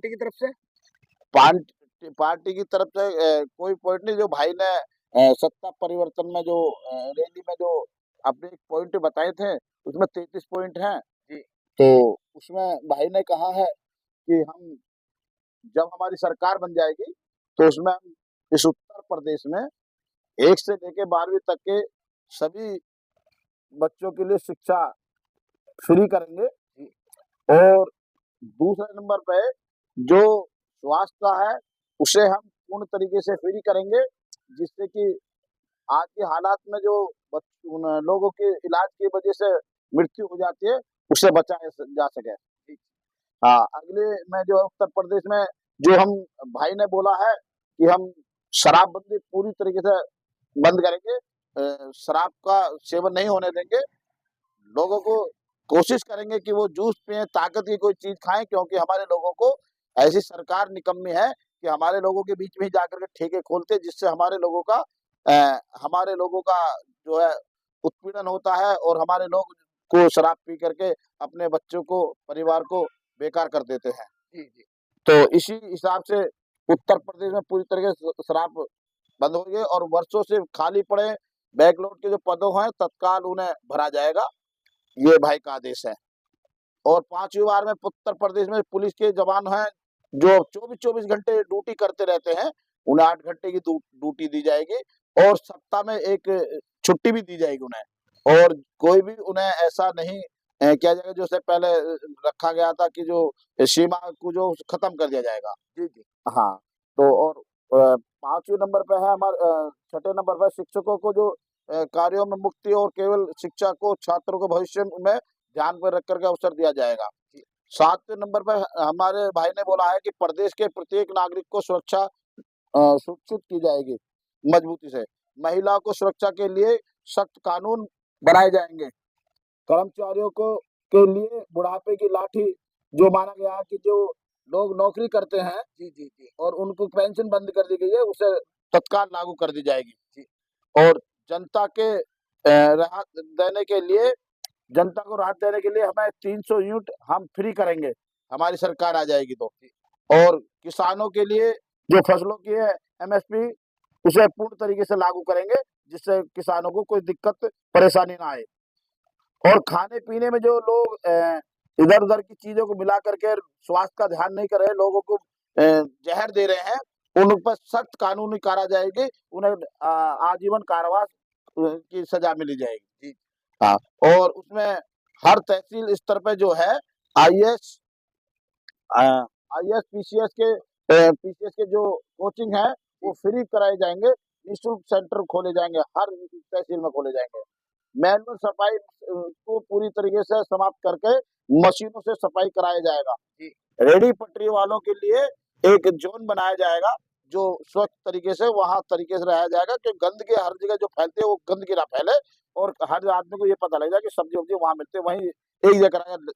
Party की तरफ से? पार्टी की तरफ से कोई पॉइंट नहीं। जो भाई ने सत्ता परिवर्तन में जो रैली में जो अपने पॉइंट बताए थे, उसमें 33 पॉइंट हैं। जी। तो उसमें भाई ने कहा है कि हम जब हमारी सरकार बन जाएगी तो उसमें हम इस उत्तर प्रदेश में 1 से लेके 12वीं तक के सभी बच्चों के लिए शिक्षा फ्री करेंगे। जी। और दूसरे नंबर पे जो स्वास्थ्य का है उसे हम पूर्ण तरीके से फ्री करेंगे, जिससे कि आज के हालात में जो उन लोगों के इलाज की वजह से मृत्यु हो जाती है, उसे बचाया जा सके। हाँ, अगले में जो उत्तर प्रदेश में जो हम भाई ने बोला है कि हम शराबबंदी पूरी तरीके से बंद करेंगे, शराब का सेवन नहीं होने देंगे। लोगों को कोशिश करेंगे कि वो जूस पिएं, ताकत की कोई चीज़ खाएँ, क्योंकि हमारे लोगों को ऐसी सरकार निकम्मी है कि हमारे लोगों के बीच में ही जाकर के ठेके खोलते हैं, जिससे हमारे लोगों का जो है उत्पीड़न होता है और हमारे लोग को शराब पी करके अपने बच्चों को, परिवार को बेकार कर देते हैं। जी, जी। तो इसी हिसाब से उत्तर प्रदेश में पूरी तरीके से शराब बंद हो गई और वर्षों से खाली पड़े बैकलॉग के जो पदों हैं, तत्काल उन्हें भरा जाएगा। ये भाई का आदेश है। और 5वीं बार में उत्तर प्रदेश में पुलिस के जवान हैं, जो 24-24 घंटे ड्यूटी करते रहते हैं, उन्हें 8 घंटे की ड्यूटी दी जाएगी और सप्ताह में 1 छुट्टी भी दी जाएगी उन्हें। और कोई भी उन्हें ऐसा नहीं किया जाएगा, जो उससे पहले रखा गया था कि जो सीमा को जो खत्म कर दिया जाएगा। जी, जी। हाँ, तो और 5वें नंबर पे है छठे नंबर पे शिक्षकों को जो कार्यों में मुक्ति और केवल शिक्षा को छात्रों को भविष्य में ध्यान में रख करके अवसर दिया जाएगा। 7वें नंबर पर हमारे भाई ने बोला है कि प्रदेश के प्रत्येक नागरिक को सुरक्षा सुनिश्चित की जाएगी मजबूती से। महिलाओं को सुरक्षा के लिए सख्त कानून बनाए जाएंगे। कर्मचारियों को के लिए बुढ़ापे की लाठी, जो माना गया है कि जो लोग नौकरी करते हैं जी, जी, जी। और उनको पेंशन बंद कर दी गई है, उसे तत्काल लागू कर दी जाएगी। जी। और जनता के राहत देने के लिए जनता को राहत देने के लिए हमें 300 यूनिट हम फ्री करेंगे, हमारी सरकार आ जाएगी तो। और किसानों के लिए जो फसलों की है एमएसपी, उसे पूर्ण तरीके से लागू करेंगे, जिससे किसानों को कोई दिक्कत परेशानी ना आए। और खाने-पीने में जो लोग इधर-उधर की चीज़ों को मिला करके स्वास्थ्य का ध्यान नहीं कर रहे, लोगों को ज़हर दे रहे हैं, उन पर सख्त कानूनी कार्रवाई जाएगी, उन्हें आजीवन कारावास की सज़ा मिली जाएगी। जी। हाँ, और उसमें हर तहसील स्तर पे जो है आईएएस आईएएस, पीसीएस के जो कोचिंग है, वो फ्री कराए जाएँगे, निःशुल्क सेंटर खोले जाएँगे, हर तहसील में खोले जाएँगे। मैनुअल सफाई को पूरी तरीके से समाप्त करके मशीनों से सफाई कराया जाएगा। जी। रेहड़ी पटरी वालों के लिए एक ज़ोन बनाया जाएगा, जो स्वच्छ तरीके से वहाँ तरीके से रहा जाएगा कि गंदगी हर जगह जो फैलती है, वो गंदगी ना फैले और हर आदमी को ये पता लग जाए कि सब्ज़ी-वब्ज़ी वहाँ मिलती है, वहीं एक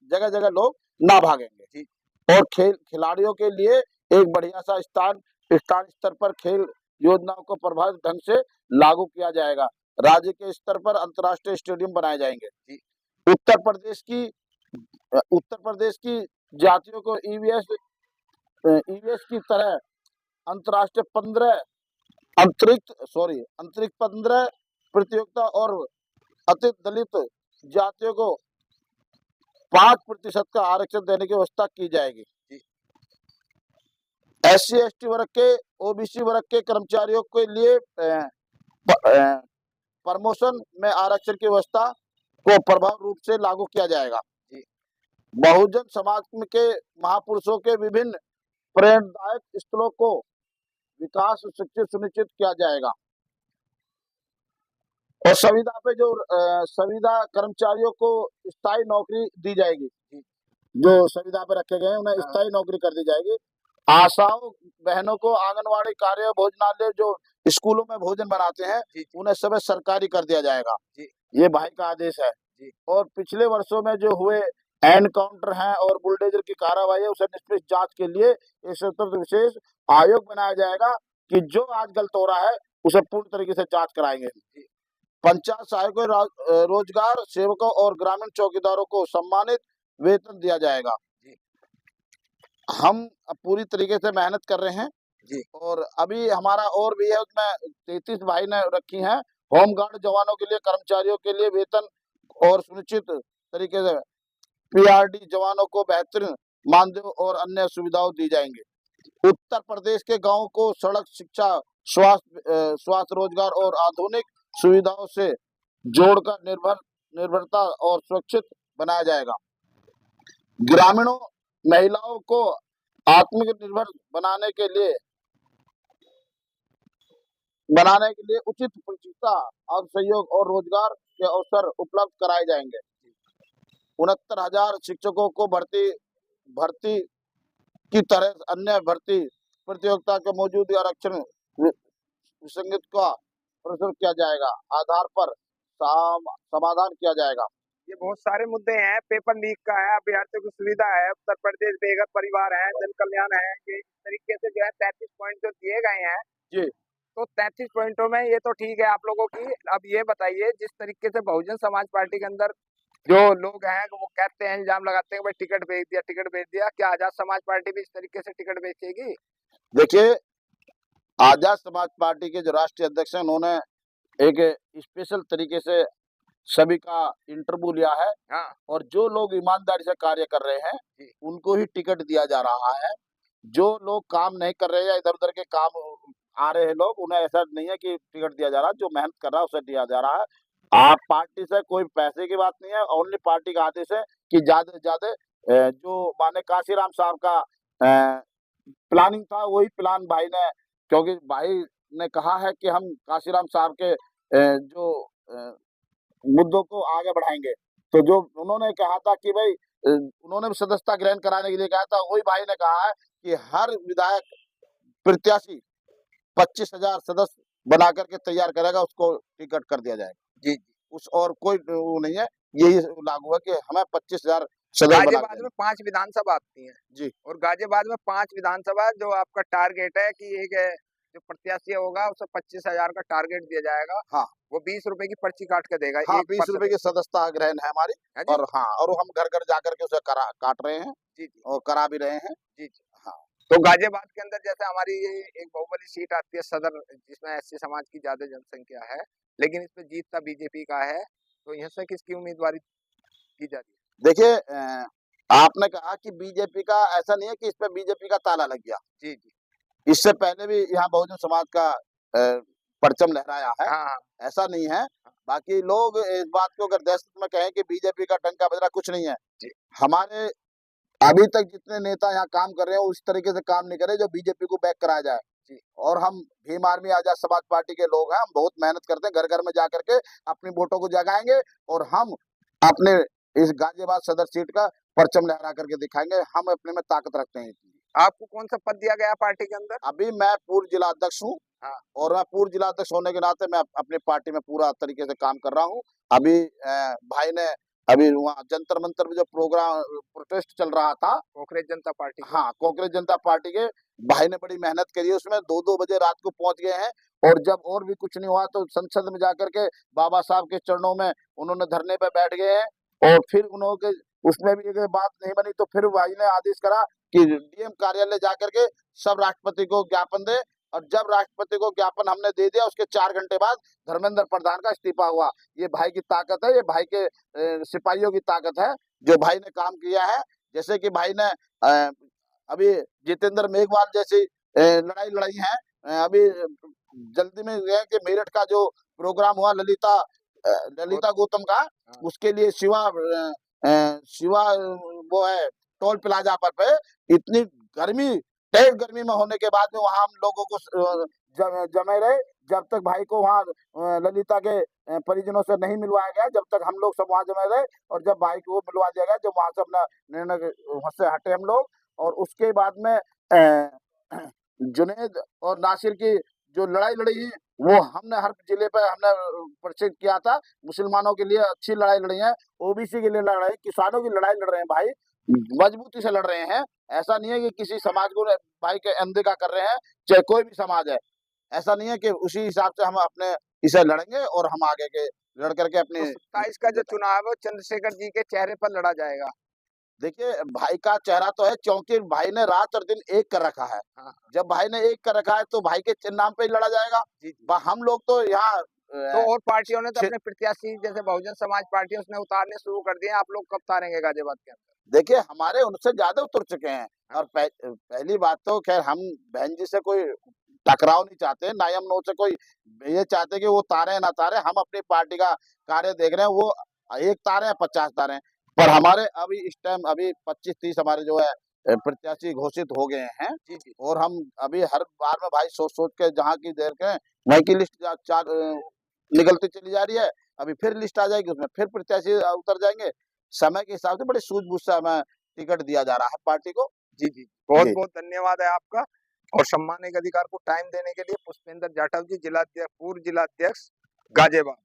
जगह-जगह लोग ना भागेंगे। जी। और खिलाड़ियों के लिए एक बढ़िया-सा स्थान स्तर पर खेल योजनाओं को प्रभावी ढंग से लागू किया जाएगा। राज्य के स्तर पर अंतर्राष्ट्रीय स्टेडियम बनाए जाएँगे। जी। उत्तर प्रदेश की जातियों को ईवीएस की तरह अंतर्राष्ट्रीय 15 अंतरिक्ष 15 प्रतियोगिता और अति दलित जातियों को 5% का आरक्षण देने की व्यवस्था की जाएगी। एससी एसटी वर्ग के, ओबीसी वर्ग के कर्मचारियों के लिए प्रमोशन में आरक्षण की व्यवस्था को प्रभावी रूप से लागू किया जाएगा। बहुजन समाज के महापुरुषों के विभिन्न प्रेरणादायक स्थलों को विकास शिक्षित सुनिश्चित किया जाएगा। और संविदा पे जो संविदा कर्मचारियों को स्थायी नौकरी दी जाएगी, जो संविदा पे रखे गए हैं उन्हें स्थायी नौकरी कर दी जाएगी। आशाओं बहनों को आंगनवाड़ी कार्य, भोजनालय जो स्कूलों में भोजन बनाते हैं, उन्हें सब सरकारी कर दिया जाएगा। ये भाई का आदेश है। और पिछले वर्षों में जो हुए एनकाउंटर हैं और बुलडोजर की कार्रवाई है, उसे निष्पक्ष जांच के लिए एक स्वतंत्र विशेष आयोग बनाया जाएगा कि जो आज गलत हो रहा है उसे पूर्ण तरीके से जांच कराएंगे। पंचायत सहायकों, रोजगार सेवकों और ग्रामीण चौकीदारों को सम्मानित वेतन दिया जाएगा। हम पूरी तरीके से मेहनत कर रहे हैं जी। और अभी हमारा और भी है, उसमें 33 भाई ने रखी हैं होमगार्ड जवानों के लिए, कर्मचारियों के लिए वेतन और सुनिश्चित तरीके से पीआरडी जवानों को बेहतर मानदेय और अन्य सुविधाएं दी जाएंगी। उत्तर प्रदेश के गांवों को सड़क, शिक्षा, स्वास्थ्य, रोजगार और आधुनिक सुविधाओं से जोड़कर निर्भरता और सुरक्षित बनाया जाएगा। ग्रामीणों, महिलाओं को आत्मनिर्भर बनाने के लिए उचित प्रशिक्षण और सहयोग और रोजगार के अवसर उपलब्ध कराए जाएंगे। 69,000 शिक्षकों को भर्ती भर्ती की तरह अन्य भर्ती प्रतियोगिता के मौजूद आरक्षण विसंगत का प्रदर्शन किया जाएगा, आधार पर समाधान किया जाएगा। ये बहुत सारे मुद्दे हैं, पेपर लीक का है, अभ्यर्थियों की सुविधा है, उत्तर प्रदेश बेघर परिवार है, जन कल्याण है, ये इस तरीके से जो है 33 पॉइंट जो दिए गए हैं जी। तो 33 पॉइंटों में ये तो ठीक है आप लोगों की। अब ये बताइए, जिस तरीके से बहुजन समाज पार्टी के अंदर जो लोग हैं वो कहते हैं, इल्जाम लगाते हैं भाई टिकट भेज दिया, टिकट भेज दिया, क्या आजाद समाज पार्टी भी इस तरीके से टिकट बेचेगी? देखिए, आजाद समाज पार्टी के जो राष्ट्रीय अध्यक्ष हैं, उन्होंने एक स्पेशल तरीके से सभी का इंटरव्यू लिया है। हाँ। और जो लोग ईमानदारी से कार्य कर रहे हैं उनको ही टिकट दिया जा रहा है। जो लोग काम नहीं कर रहे हैं या इधर-उधर के काम आ रहे हैं लोग, उन्हें ऐसा नहीं है कि टिकट दिया जा रहा है, जो मेहनत कर रहा है उसे दिया जा रहा है। आप पार्टी से कोई पैसे की बात नहीं है, ओनली पार्टी का आदेश है कि ज़्यादा से ज़्यादा जो माननीय काशीराम साहब का प्लानिंग था, वही प्लान भाई ने, क्योंकि भाई ने कहा है कि हम काशीराम साहब के जो मुद्दों को आगे बढ़ाएँगे। तो जो उन्होंने कहा था कि भई उन्होंने भी सदस्यता ग्रहण कराने के लिए कहा था, वही भाई ने कहा है कि हर विधायक प्रत्याशी 25,000 सदस्य बना करके तैयार करेगा, उसको टिकट कर दिया जाएगा। जी। उस और कोई वो नहीं है, यही लागू है कि हमें 25,000 सदस्य बना गाजियाबाद में 5 विधानसभा आती हैं। जी। और गाजियाबाद में 5 विधानसभा जो आपका टारगेट है कि एक जो प्रत्याशी होगा उसे 25,000 का टारगेट दिया जाएगा। हाँ। वो 20 रुपए की पर्ची काट के देगा हाँ, एक 20 पत्र रुपए पे। की सदस्यता ग्रहण है हमारी। है जी? और हाँ, और हम घर-घर जाकर के उसे काट रहे हैं जी, जी। और करा भी रहे हैं। जी, जी। हाँ। तो गाजियाबाद के अंदर जैसे हमारी ये एक बाहुबली सीट आती है सदर, जिसमें एससी समाज की ज्यादा जनसंख्या है, लेकिन इसमें जीत तो बीजेपी का है, तो यहाँ से किसकी उम्मीदवारी की जा रही है? देखिए, आपने कहा कि बीजेपी का, ऐसा नहीं है कि इस पे बीजेपी का ताला लग गया। जी, जी। इससे पहले भी यहाँ बहुजन समाज का परचम लहराया है, हाँ, हाँ। ऐसा नहीं है। बाकी लोग इस बात को अगर दहशत में कहें कि बीजेपी का डंका बज रहा, कुछ नहीं है। जी। हमारे अभी तक जितने नेता यहाँ काम कर रहे हैं, वो इस तरीके से काम नहीं कर रहे जो बीजेपी को बैक कराया जाए। जी। और हम भीम आर्मी आजाद समाज पार्टी के लोग हैं, हम बहुत मेहनत करते हैं, घर-घर में जाकर के अपनी वोटों को जगाएँगे और हम अपने इस गाजियाबाद सदर सीट का परचम लहरा करके दिखाएँगे। हम अपने में ताकत रखते हैं इतनी। आपको कौन सा पद दिया गया पार्टी के अंदर? अभी मैं पूर्व जिला अध्यक्ष हूँ। हाँ। और मैं पूर्व जिला अध्यक्ष होने के नाते मैं अपनी पार्टी में पूरा तरीके से काम कर रहा हूँ। अभी भाई ने अभी वहाँ जंतर मंतर में जो प्रोग्राम प्रोटेस्ट चल रहा था, कांग्रेस जनता पार्टी का। हाँ, कांग्रेस जनता पार्टी के भाई ने बड़ी मेहनत करी है उसमें, 2-2 बजे रात को पहुँच गए हैं। और जब और भी कुछ नहीं हुआ तो संसद में जाकर के बाबा साहब के चरणों में उन्होंने धरने पे बैठ गए हैं। और फिर उन्होंने उसमें भी अगर बात नहीं बनी तो फिर भाई ने आदेश करा कि डीएम कार्यालय जाकर के सब राष्ट्रपति को ज्ञापन दें। और जब राष्ट्रपति को ज्ञापन हमने दे दिया, उसके 4 घंटे बाद धर्मेंद्र प्रधान का इस्तीफा हुआ। ये भाई की ताकत है, ये भाई के सिपाहियों की ताकत है, जो भाई ने काम किया है। जैसे कि भाई ने अभी जितेंद्र मेघवाल जैसी लड़ाई लड़ी है। अभी जल्दी में ये है कि मेरठ का जो प्रोग्राम हुआ ललिता गौतम का, उसके लिए शिवा वो है टोल प्लाजा पे इतनी गर्मी, तेज गर्मी में होने के बाद में वहाँ हम लोगों को जमे रहे, जब तक भाई को वहाँ ललिता के परिजनों से नहीं मिलवाया गया, जब तक हम लोग सब वहाँ जमे रहे। और जब भाई को मिलवा दिया गया, जब वहाँ से अपना निर्णय वहाँ से हटे हम लोग। और उसके बाद में जुनैद और नासिर की जो लड़ाई लड़ी है, वो हमने हर जिले पे हमने परिचित किया था। मुसलमानों के लिए अच्छी लड़ाई लड़ी है, ओबीसी के लिए लड़ रहे हैं, किसानों की लड़ाई लड़ रहे हैं भाई, मजबूती से लड़ रहे हैं। ऐसा नहीं है कि किसी समाज को भाई के अनदेखा कर रहे हैं, चाहे कोई भी समाज है। ऐसा नहीं है कि उसी हिसाब से हम अपने इसे लड़ेंगे और हम आगे के लड़ करके अपने। तो 27 का जो चुनाव है वो चंद्रशेखर जी के चेहरे पर लड़ा जाएगा। देखिए भाई का चेहरा तो है, क्योंकि भाई ने रात और दिन एक कर रखा है। हाँ, जब भाई ने एक कर रखा है तो भाई के नाम पे ही लड़ा जाएगा। जी, जी। हम लोग तो यहाँ तो और पार्टियों ने तो क्षे- अपने प्रत्याशी जैसे बहुजन समाज पार्टी उसने उतारने शुरू कर दिए हैं, आप लोग कब उतारेंगे गाजियाबाद के अंदर? देखिए हमारे उनसे ज्यादा उतर चुके हैं। हाँ, और पहली बात तो खैर हम बहन जी से कोई टकराव नहीं चाहते, ना ही हम लोग से कोई ये चाहते कि वो तारे ना तारे। हम अपनी पार्टी का कार्य देख रहे हैं, वो एक तारे हैं 50 तारे हैं। पर हमारे अभी इस टाइम अभी 25-30 हमारे जो है प्रत्याशी घोषित हो गए हैं। जी, जी। और हम अभी हर बार में भाई सोच सोच के जहाँ की देर के वहीं की लिस्ट निकलती चली जा रही है। अभी फिर लिस्ट आ जाएगी, उसमें फिर प्रत्याशी उतर जाएंगे। समय के हिसाब से बड़े सूझबूझ से हमें टिकट दिया जा रहा है पार्टी को। जी, जी। जी। बहुत-बहुत धन्यवाद है आपका और सम्मानित अधिकार को टाइम देने के लिए। पुष्पेंद्र जाटव जी, पूर्व जिला अध्यक्ष गाजियाबाद।